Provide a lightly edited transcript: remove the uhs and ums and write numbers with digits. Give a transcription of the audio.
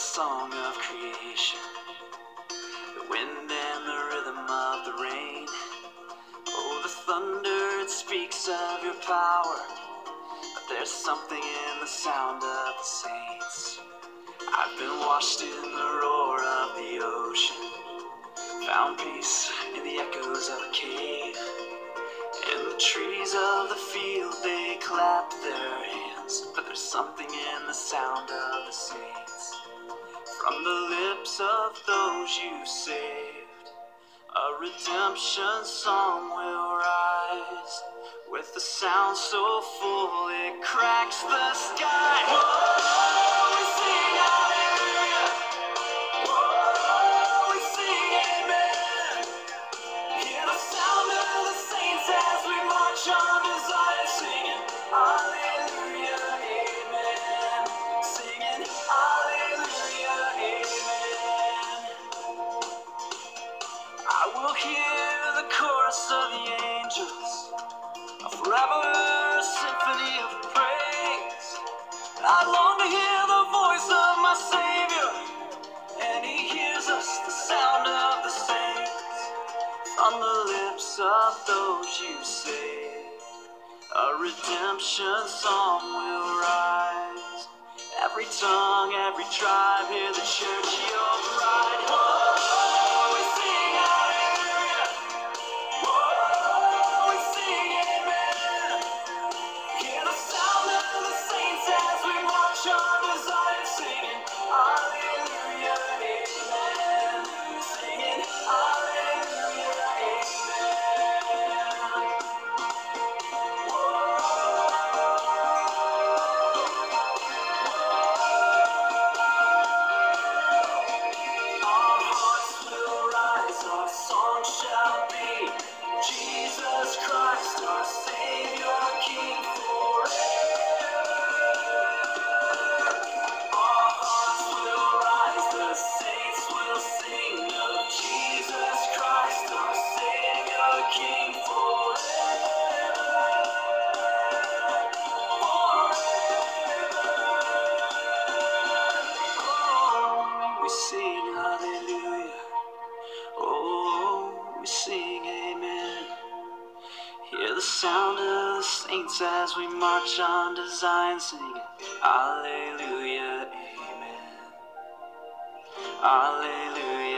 song of creation, the wind and the rhythm of the rain. Oh, the thunder, it speaks of your power, but there's something in the sound of the saints. I've been washed in the roar of the ocean, found peace in the echoes of a cave. In the trees of the field they clap their hands, but there's something in the sound of the saints. From the lips of those you saved, a redemption song will rise, with a sound so full it cracks the sky. Whoa, we sing hallelujah. Whoa, we sing amen. Hear the sound of the saints as we march on to Zion, singing hallelujah, amen. Singing hallelujah, amen. I will hear the chorus of the angels, a forever symphony of praise. I long to hear the voice of my Savior, and He hears us, the sound of the saints. On the lips of those you saved, a redemption song will rise. Every tongue, every tribe, hear the church, your bride. Whoa, we sing hallelujah. Whoa, we sing amen. Hear the sound of the saints as we march on to Zion, singing hallelujah, amen. Singing hallelujah, amen. Our hearts will rise, our song shall be Jesus Christ, our Savior, King forever. Our hearts will rise, the saints will sing of Jesus Christ, our Savior, King forever. Oh, we sing hallelujah. Oh, we sing amen. Hear the sound of the saints as we march on to Zion, singing hallelujah, amen. Hallelujah.